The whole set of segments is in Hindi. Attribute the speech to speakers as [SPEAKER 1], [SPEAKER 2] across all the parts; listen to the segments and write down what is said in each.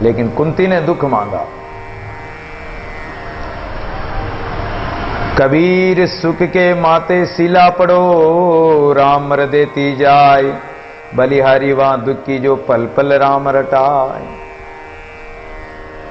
[SPEAKER 1] लेकिन कुंती ने दुख मांगा। कबीर सुख के माते सीला पड़ो, राम मर देती जाय, बलिहारी वहां दुख की जो पल पल राम रटाए।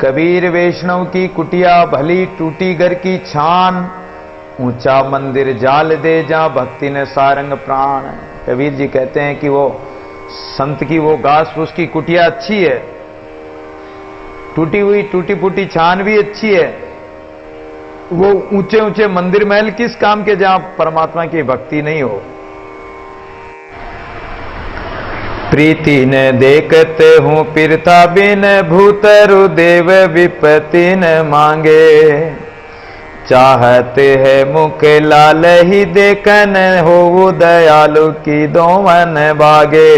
[SPEAKER 1] कबीर वैष्णव की कुटिया भली, टूटी घर की छान, ऊंचा मंदिर जाल दे जहां भक्ति ने सारंग प्राण। कबीर जी कहते हैं कि वो संत की वो घास फूस की कुटिया अच्छी है, टूटी हुई टूटी फूटी छान भी अच्छी है, वो ऊंचे ऊंचे मंदिर महल किस काम के जहां परमात्मा की भक्ति नहीं हो। प्रीति न देखते हूं पीरता बिन, भूतरु देव विपत्ति न मांगे। चाहते है मुख लाल ही देखन, हो दयालु की दोमन बागे।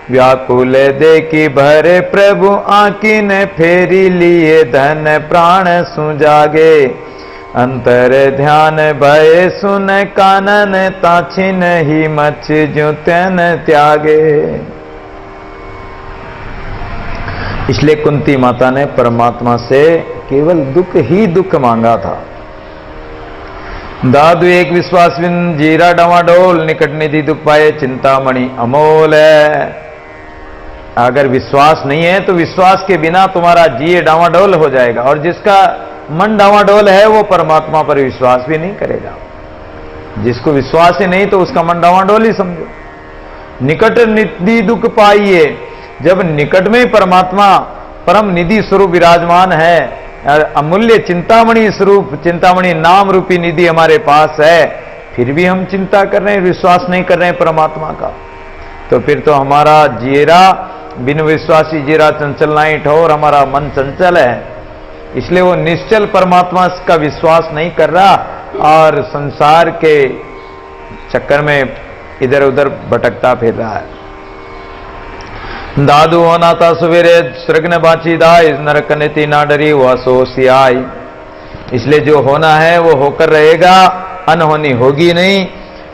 [SPEAKER 1] व्याकुल देखी भरे प्रभु आंखिन, फेरी लिए धन प्राण सुजागे। अंतर ध्यान भय सुन कानन, ताछिन ही मच जो तन त्यागे। इसलिए कुंती माता ने परमात्मा से केवल दुख ही दुख मांगा था। दादू एक विश्वास बिन जीरा डवाडोल, निकट निधि दुख पाए चिंतामणि अमोल है। अगर विश्वास नहीं है तो विश्वास के बिना तुम्हारा जिए डावाडोल हो जाएगा, और जिसका मन डावाडोल है वो परमात्मा पर विश्वास भी नहीं करेगा। जिसको विश्वास ही नहीं तो उसका मन डावाडोल ही समझो। निकट निधि दुख पाइए, जब निकट में परमात्मा परम निधि स्वरूप विराजमान है, अमूल्य चिंतामणि स्वरूप, चिंतामणि नाम रूपी निधि हमारे पास है, फिर भी हम चिंता कर रहे हैं, विश्वास नहीं कर रहे हैं परमात्मा का, तो फिर तो हमारा जीरा बिन विश्वासी जीरा चंचल नहीं ठोर, हमारा मन चंचल है। इसलिए वो निश्चल परमात्मा का विश्वास नहीं कर रहा और संसार के चक्कर में इधर उधर भटकता फिर रहा है। दादू होना था सवेरे स्वर्ग ने बाची दाई, नरक नीति ना डरी वह सो सियाई। इसलिए जो होना है वो होकर रहेगा, अनहोनी होगी नहीं।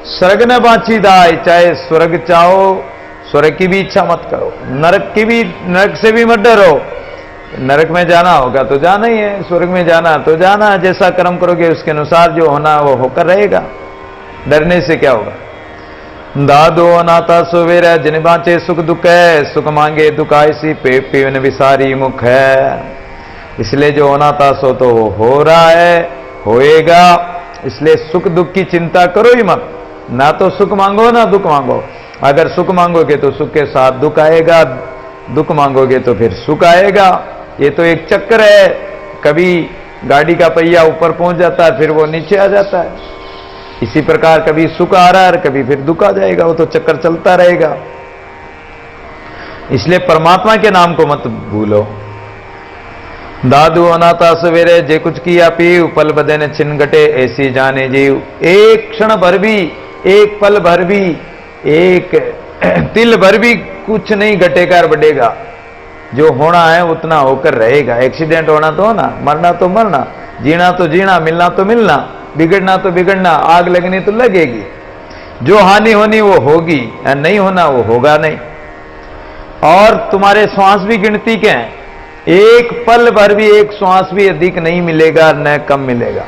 [SPEAKER 1] स्वर्ग ने बाची दाई, चाहे स्वर्ग चाहो, स्वर्ग की भी इच्छा मत करो, नरक की भी, नरक से भी मत डरो। नरक में जाना होगा तो जाना ही है, स्वर्ग में जाना तो जाना, जैसा कर्म करोगे उसके अनुसार जो होना वो होकर रहेगा, डरने से क्या होगा। दादो अनाथा सुवेर जिन बाँचे सुख दुख है, सुख मांगे दुख ऐसी पे पीवन विसारी मुख है। इसलिए जो होना था सो तो वो हो रहा है, होएगा। इसलिए सुख दुख की चिंता करो ही मत, ना तो सुख मांगो ना दुख मांगो। अगर सुख मांगोगे तो सुख के साथ दुख आएगा, दुख मांगोगे तो फिर सुख आएगा। ये तो एक चक्र है, कभी गाड़ी का पहिया ऊपर पहुंच जाता है फिर वो नीचे आ जाता है। इसी प्रकार कभी सुख आ रहा है कभी फिर दुख आ जाएगा, वो तो चक्कर चलता रहेगा। इसलिए परमात्मा के नाम को मत भूलो। दादू अनाथा सवेरे जे कुछ किया पीव, पल बदे ने छिन घटे ऐसी जाने जीव। एक क्षण भर भी, एक पल भर भी, एक तिल भर भी कुछ नहीं घटेगा और बढ़ेगा। जो होना है उतना होकर रहेगा। एक्सीडेंट होना तो होना, मरना तो मरना, जीना तो जीना, मिलना तो मिलना, बिगड़ना तो बिगड़ना, आग लगनी तो लगेगी। जो हानि होनी वो होगी, या नहीं होना वो होगा नहीं। और तुम्हारे श्वास भी गिनती के हैं, एक पल भर भी एक श्वास भी अधिक नहीं मिलेगा न कम मिलेगा।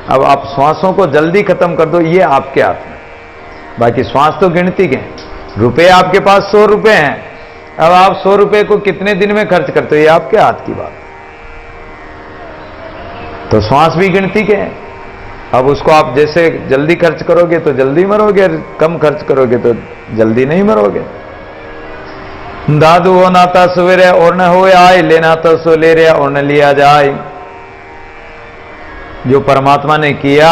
[SPEAKER 1] अब आप श्वासों को जल्दी खत्म कर दो, ये आपके हाथ में। बाकी श्वास तो गिनती के हैं। रुपए आपके पास 100 रुपए हैं, अब आप 100 रुपए को कितने दिन में खर्च करते हो ये आपके हाथ की बात। तो श्वास भी गिनती के हैं। अब उसको आप जैसे जल्दी खर्च करोगे तो जल्दी मरोगे, कम खर्च करोगे तो जल्दी नहीं मरोगे। दादू हो नाता सवेरे और न हो आए, लेना तो सो ले रहा और न लिया जाए। जो परमात्मा ने किया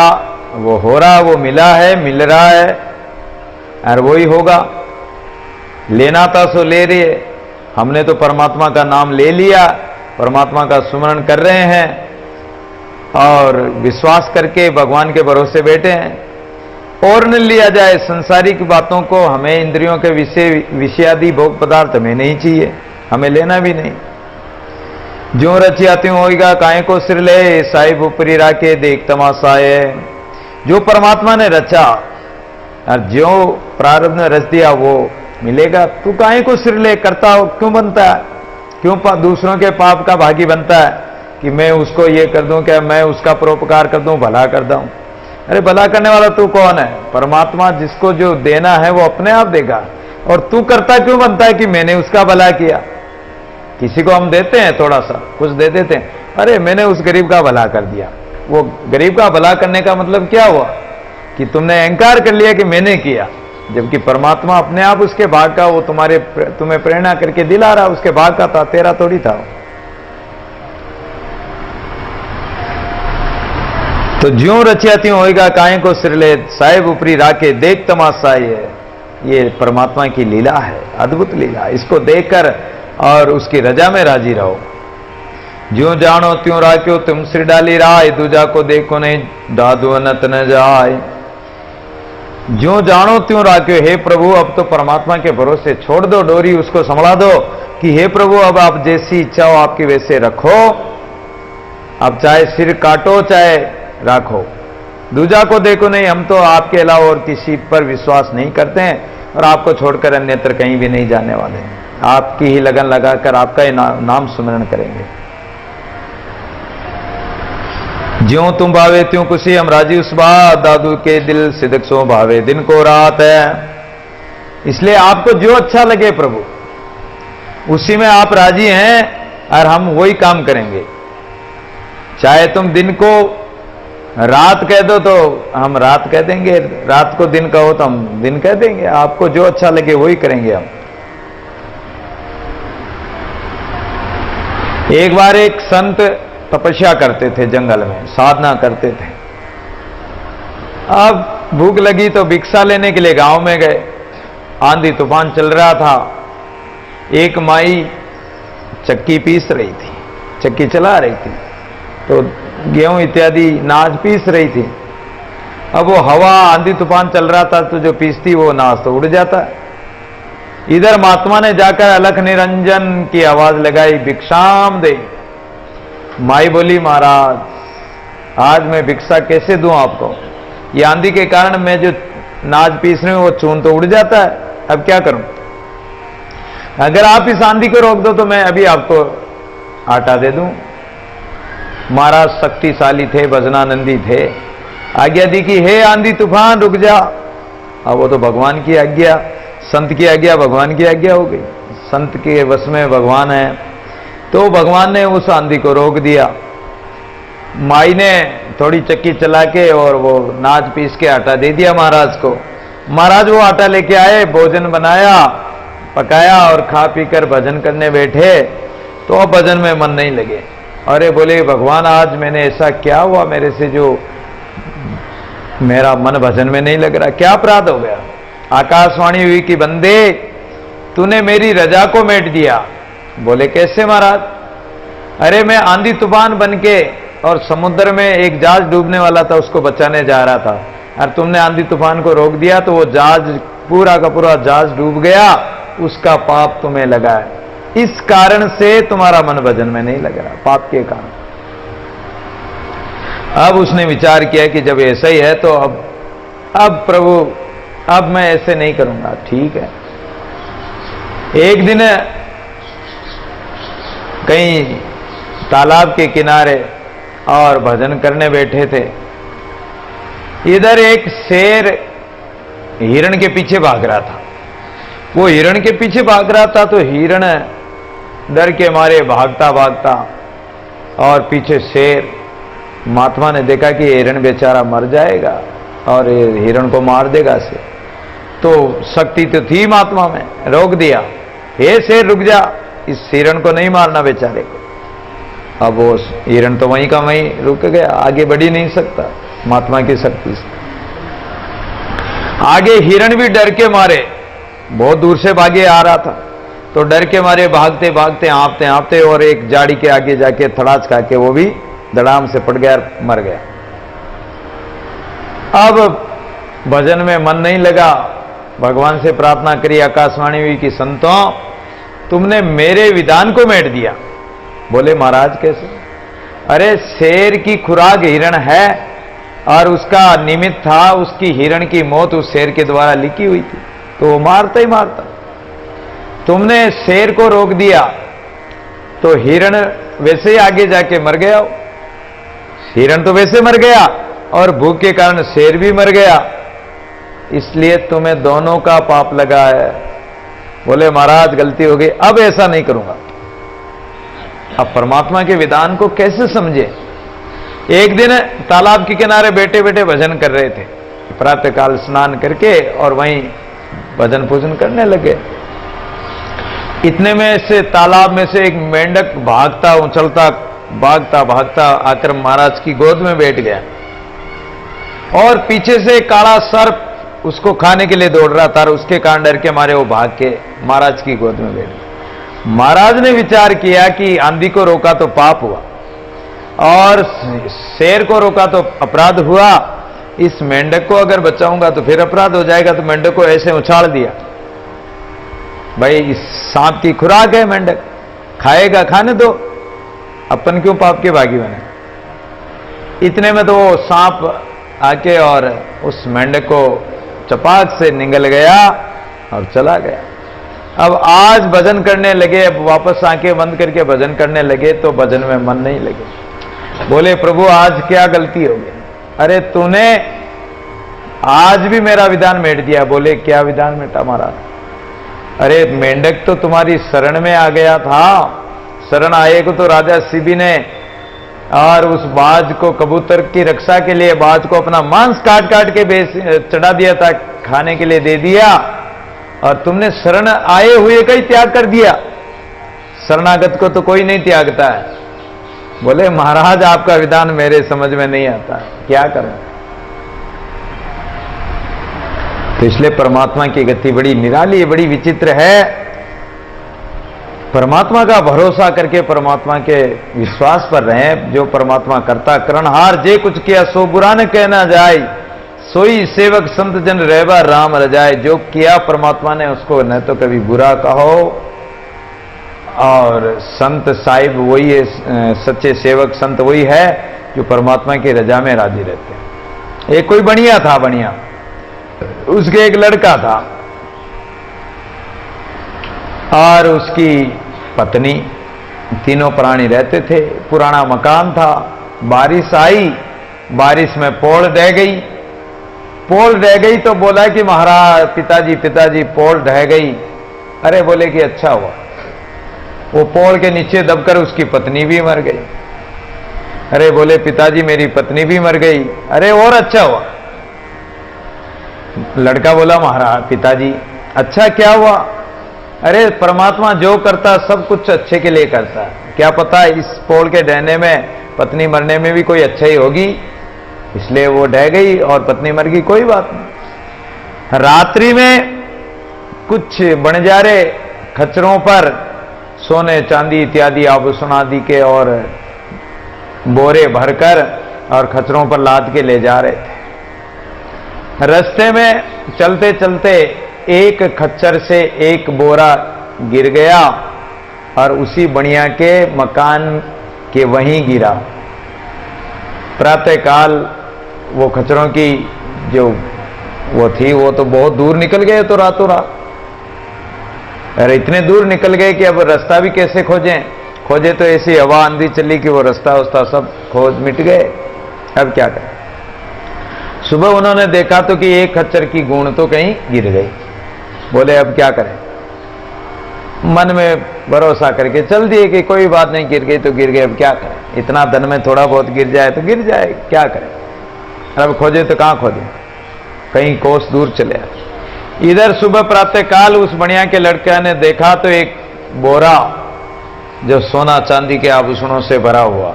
[SPEAKER 1] वो हो रहा, वो मिला है, मिल रहा है और वो ही होगा। लेना था सो ले रहे, हमने तो परमात्मा का नाम ले लिया, परमात्मा का सुमरण कर रहे हैं और विश्वास करके भगवान के भरोसे बैठे हैं। और न लिया जाए संसारिक बातों को, हमें इंद्रियों के विषयादि भोग पदार्थ हमें नहीं चाहिए, हमें लेना भी नहीं। जो रचिया त्यों होएगा, काहे को सिर ले, साहिब ऊपरी राके देख तमाशाए। जो परमात्मा ने रचा और जो प्रारब्ध ने रच दिया वो मिलेगा। तू काहे को सिर ले, करता हो क्यों बनता है, क्यों दूसरों के पाप का भागी बनता है कि मैं उसको ये कर दूं, क्या मैं उसका परोपकार कर दूं, भला कर दूं? अरे भला करने वाला तू कौन है? परमात्मा जिसको जो देना है वो अपने आप देगा। और तू करता क्यों बनता है कि मैंने उसका भला किया? किसी को हम देते हैं, थोड़ा सा कुछ दे देते हैं, अरे मैंने उस गरीब का भला कर दिया। वो गरीब का भला करने का मतलब क्या हुआ कि तुमने अहंकार कर लिया कि मैंने किया, जबकि परमात्मा अपने आप उसके भाग का वो तुम्हें प्रेरणा करके दिला रहा, उसके भाग का था, तेरा थोड़ी था। तो ज्यों रचिया त्यों होएगा, काहे को सिरले साहेब ऊपरी राके, देख तमाशा ये परमात्मा की लीला है, अद्भुत लीला। इसको देखकर और उसकी रजा में राजी रहो। ज्यों जानो त्यों राख्यो, तुम सिर डाली राय, दूजा को देखो नहीं दादू अनत न जाए। ज्यों जानो त्यों राख्यो, हे प्रभु अब तो परमात्मा के भरोसे छोड़ दो डोरी, उसको संभला दो कि हे प्रभु अब आप जैसी इच्छा हो आपकी वैसे रखो। अब चाहे सिर काटो चाहे राखो, दूजा को देखो नहीं, हम तो आपके अलावा और किसी पर विश्वास नहीं करते हैं और आपको छोड़कर अन्यत्र कहीं भी नहीं जाने वाले। आपकी ही लगन लगाकर आपका ही नाम सुमरण करेंगे। ज्यों तुम भावे त्यों खुशी, हम राजी उस बात, दादू के दिल सिदक सो भावे, दिन को रात है। इसलिए आपको जो अच्छा लगे प्रभु उसी में आप राजी हैं और हम वही काम करेंगे। चाहे तुम दिन को रात कह दो तो हम रात कह देंगे, रात को दिन कहो तो हम दिन कह देंगे। आपको जो अच्छा लगे वही करेंगे हम। एक बार एक संत तपस्या करते थे, जंगल में साधना करते थे। अब भूख लगी तो भिक्षा लेने के लिए गांव में गए। आंधी तूफान चल रहा था। एक माई चक्की पीस रही थी, चक्की चला रही थी, तो गेहूं इत्यादि नाज पीस रही थी। अब वो हवा आंधी तूफान चल रहा था तो जो पीसती वो नाज तो उड़ जाता है। इधर महात्मा ने जाकर अलख निरंजन की आवाज लगाई, भिक्षाम दे। माई बोली, महाराज आज मैं भिक्षा कैसे दूं आपको? ये आंधी के कारण मैं जो नाज पीस रही हूं वो चून तो उड़ जाता है, अब क्या करूं? अगर आप इस आंधी को रोक दो तो मैं अभी आपको आटा दे दूं। महाराज शक्तिशाली थे, भजनानंदी थे, आज्ञा दी कि हे आंधी तूफान रुक जा। अब वो तो भगवान की आज्ञा, संत की आज्ञा भगवान की आज्ञा हो गई। संत के वश में भगवान है, तो भगवान ने उस आंधी को रोक दिया। माई ने थोड़ी चक्की चला के और वो नाज पीस के आटा दे दिया महाराज को। महाराज वो आटा लेके आए, भोजन बनाया, पकाया और खा पीकर भजन करने बैठे। तो अब भजन में मन नहीं लगे। अरे बोले, भगवान आज मैंने ऐसा क्या हुआ मेरे से जो मेरा मन भजन में नहीं लग रहा? क्या अपराध हो गया? आकाशवाणी हुई कि बंदे तूने मेरी रजा को मेट दिया। बोले कैसे महाराज? अरे मैं आंधी तूफान बन के और समुद्र में एक जहाज डूबने वाला था, उसको बचाने जा रहा था, और तुमने आंधी तूफान को रोक दिया तो वो जहाज पूरा का पूरा जहाज डूब गया। उसका पाप तुम्हें लगा है, इस कारण से तुम्हारा मन भजन में नहीं लग रहा, पाप के कारण। अब उसने विचार किया कि जब ऐसा ही है तो अब प्रभु अब मैं ऐसे नहीं करूंगा। ठीक है। एक दिन कहीं तालाब के किनारे और भजन करने बैठे थे। इधर एक शेर हिरण के पीछे भाग रहा था। वो हिरण के पीछे भाग रहा था तो हिरण डर के मारे भागता भागता, और पीछे शेर। महात्मा ने देखा कि हिरण बेचारा मर जाएगा और हिरण को मार देगा से, तो शक्ति तो थी महात्मा में, रोक दिया। हे शेर रुक जा, इस हिरण को नहीं मारना बेचारे को। अब वो हिरण तो वहीं का वहीं रुक गया, आगे बढ़ ही नहीं सकता महात्मा की शक्ति से। आगे हिरण भी डर के मारे बहुत दूर से भागे आ रहा था, तो डर के मारे भागते भागते हाँफते हाँफते और एक झाड़ी के आगे जाके थड़ाच खा के वो भी धड़ाम से पड़ गया, मर गया। अब भजन में मन नहीं लगा, भगवान से प्रार्थना करी, आकाशवाणी हुई कि संतों तुमने मेरे विधान को मेट दिया। बोले महाराज कैसे? अरे शेर की खुराक हिरण है और उसका निमित्त था, उसकी हिरण की मौत उस शेर के द्वारा लिखी हुई थी, तो वो मारता ही मारता। तुमने शेर को रोक दिया तो हिरण वैसे ही आगे जाके मर गया। हिरण तो वैसे मर गया और भूख के कारण शेर भी मर गया, इसलिए तुम्हें दोनों का पाप लगा है। बोले महाराज गलती हो गई, अब ऐसा नहीं करूंगा। अब परमात्मा के विधान को कैसे समझे। एक दिन तालाब के किनारे बैठे बैठे भजन कर रहे थे, प्रातःकाल स्नान करके और वहीं भजन पूजन करने लगे। इतने में से तालाब में से एक मेंढक भागता उछलता भागता भागता आकर महाराज की गोद में बैठ गया और पीछे से काला सर्प उसको खाने के लिए दौड़ रहा था और उसके कारण डर के मारे वो भाग के महाराज की गोद में बैठ गया। महाराज ने विचार किया कि आंधी को रोका तो पाप हुआ और शेर को रोका तो अपराध हुआ, इस मेंढक को अगर बचाऊंगा तो फिर अपराध हो जाएगा। तो मेंढक को ऐसे उछाल दिया, भाई इस सांप की खुराक है, मेंढक खाएगा, खाने दो, अपन क्यों पाप के भागी बने। इतने में तो वो सांप आके और उस मेंढक को चपाक से निगल गया और चला गया। अब आज भजन करने लगे, अब वापस आंखें बंद करके भजन करने लगे तो भजन में मन नहीं लगे। बोले प्रभु आज क्या गलती हो गई। अरे तूने आज भी मेरा विधान मेट दिया। बोले क्या विधान मेटा महाराज। अरे मेंढक तो तुम्हारी शरण में आ गया था, शरण आए को तो राजा शिबी ने और उस बाज को कबूतर की रक्षा के लिए बाज को अपना मांस काट काट के चढ़ा दिया था, खाने के लिए दे दिया, और तुमने शरण आए हुए का ही त्याग कर दिया। शरणागत को तो कोई नहीं त्यागता है। बोले महाराज आपका विधान मेरे समझ में नहीं आता, क्या करूं। तो इसलिए परमात्मा की गति बड़ी निराली, बड़ी विचित्र है। परमात्मा का भरोसा करके परमात्मा के विश्वास पर रहें। जो परमात्मा करता करणहार, जे कुछ किया सो बुरा न कहना जाए, सोई सेवक संत जन रहबा राम रजाए। जो किया परमात्मा ने उसको न तो कभी बुरा कहो, और संत साहिब वही है, सच्चे सेवक संत वही है जो परमात्मा की रजा में राजी रहते हैं। एक कोई बढ़िया था, बढ़िया, उसके एक लड़का था और उसकी पत्नी, तीनों प्राणी रहते थे। पुराना मकान था, बारिश आई, बारिश में पोल ढह गई। पोल ढह गई तो बोला कि महाराज पिताजी पोल ढह गई। अरे बोले कि अच्छा हुआ, वो पोल के नीचे दबकर उसकी पत्नी भी मर गई। अरे बोले पिताजी मेरी पत्नी भी मर गई। अरे और अच्छा हुआ। लड़का बोला महाराज पिताजी अच्छा क्या हुआ। अरे परमात्मा जो करता सब कुछ अच्छे के लिए करता है, क्या पता इस पोल के ढहने में पत्नी मरने में भी कोई अच्छाई होगी, इसलिए वो ढह गई और पत्नी मर गई, कोई बात नहीं। रात्रि में कुछ बंजारे खच्चरों पर सोने चांदी इत्यादि आभूषण आदि के और बोरे भरकर और खच्चरों पर लाद के ले जा रहे थे। रास्ते में चलते चलते एक खच्चर से एक बोरा गिर गया और उसी बढ़िया के मकान के वहीं गिरा। प्रातःकाल वो खच्चरों की जो वो थी वो तो बहुत दूर निकल गए, तो रातों रात। अरे इतने दूर निकल गए कि अब रास्ता भी कैसे खोजे तो ऐसी हवा आंधी चली कि वो रास्ता सब खोज मिट गए। अब क्या करें। सुबह उन्होंने देखा तो कि एक खच्चर की गूण तो कहीं गिर गई। बोले अब क्या करें। मन में भरोसा करके चल दिए कि कोई बात नहीं, गिर गई तो गिर गई, अब क्या करें। इतना धन में थोड़ा बहुत गिर जाए तो गिर जाए, क्या करें। अब खोजे तो कहां खोजे, कहीं कोस दूर चले आए। इधर सुबह प्रातःकाल उस बढ़िया के लड़के ने देखा तो एक बोरा जो सोना चांदी के आभूषणों से भरा हुआ।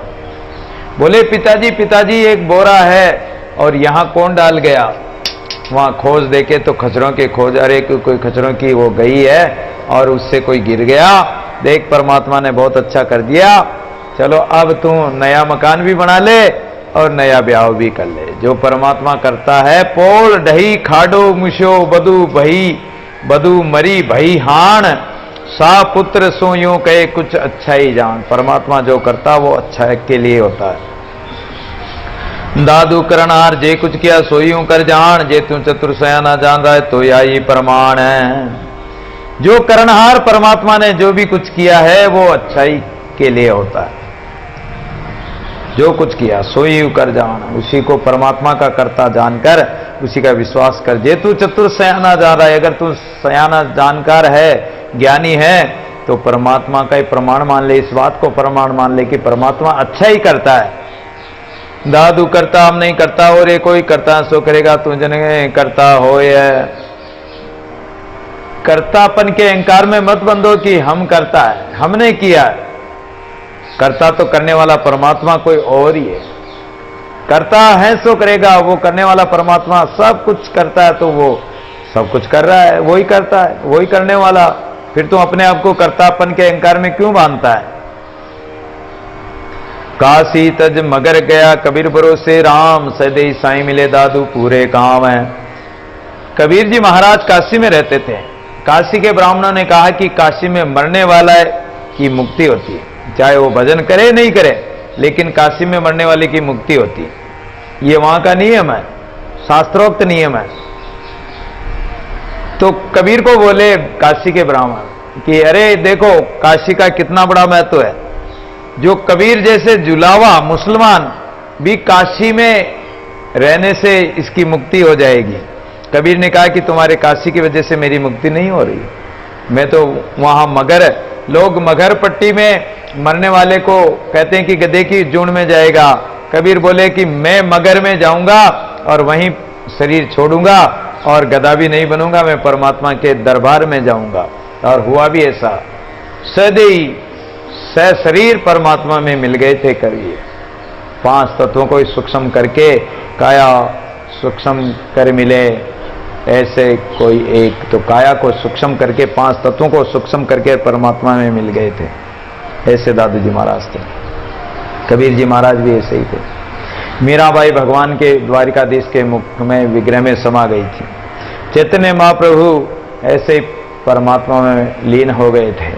[SPEAKER 1] बोले पिताजी एक बोरा है और यहां कौन डाल गया। वहां खोज देखे तो खच्चरों के खोज, अरे कोई खच्चरों की वो गई है और उससे कोई गिर गया। देख परमात्मा ने बहुत अच्छा कर दिया, चलो अब तू नया मकान भी बना ले और नया ब्याह भी कर ले। जो परमात्मा करता है, पोल ढही खाडो मुशो बदू भई, बदू मरी भई हाण, सा पुत्र सो यूं कहे कुछ अच्छा ही जान। परमात्मा जो करता वो अच्छा के लिए होता है। दादू करनार जे कुछ किया सोयूं कर जान, जे तू चतुर सयाना जान रहा है तो यही प्रमाण है। जो करनहार परमात्मा ने जो भी कुछ किया है वो अच्छा ही के लिए होता है। जो कुछ किया सोई कर जान, उसी को परमात्मा का कर्ता जानकर उसी का विश्वास कर। जे तू चतुर सयाना जान रहा है, अगर तू सयाना जानकार है, ज्ञानी है, तो परमात्मा का ही प्रमाण मान ले, इस बात को प्रमाण मान ले कि परमात्मा अच्छा ही करता है। दादू करता हम नहीं करता और ये कोई करता सो करेगा, तू जन करता हो। या कर्तापन के अहंकार में मत बंधो कि हम करता है, हमने किया है। करता तो करने वाला परमात्मा कोई और ही है। करता है सो करेगा, वो करने वाला परमात्मा सब कुछ करता है, तो वो सब कुछ कर रहा है, वही करता है, वही करने वाला। फिर तो अपने आप को कर्तापन के अहंकार में क्यों बांधता है। काशी तज मगर गया कबीर भरोसे राम, सदे साईं मिले दादू पूरे काम है। कबीर जी महाराज काशी में रहते थे। काशी के ब्राह्मणों ने कहा कि काशी में मरने वाला की मुक्ति होती है, चाहे वो भजन करे नहीं करे, लेकिन काशी में मरने वाले की मुक्ति होती है। ये वहां का नियम है, शास्त्रोक्त नियम है। तो कबीर को बोले काशी के ब्राह्मण कि अरे देखो काशी का कितना बड़ा महत्व है। जो कबीर जैसे जुलावा मुसलमान भी काशी में रहने से इसकी मुक्ति हो जाएगी। कबीर ने कहा कि तुम्हारे काशी की वजह से मेरी मुक्ति नहीं हो रही, मैं तो वहां मगर, लोग मगर पट्टी में मरने वाले को कहते हैं कि गधे की जून में जाएगा। कबीर बोले कि मैं मगर में जाऊंगा और वहीं शरीर छोड़ूंगा और गधा भी नहीं बनूंगा, मैं परमात्मा के दरबार में जाऊंगा। और हुआ भी ऐसा, सदैई शरीर परमात्मा में मिल गए थे कबीर। 5 तत्वों को सूक्ष्म करके काया सूक्ष्म कर मिले, ऐसे कोई एक तो काया को सूक्ष्म करके 5 तत्वों को सूक्ष्म करके परमात्मा में मिल गए थे। ऐसे दादू जी महाराज थे, कबीर जी महाराज भी ऐसे ही थे। मीराबाई भगवान के द्वारिकाधीश के मुख में विग्रह में समा गई थी। चैतन्य महाप्रभु ऐसे ही परमात्मा में लीन हो गए थे।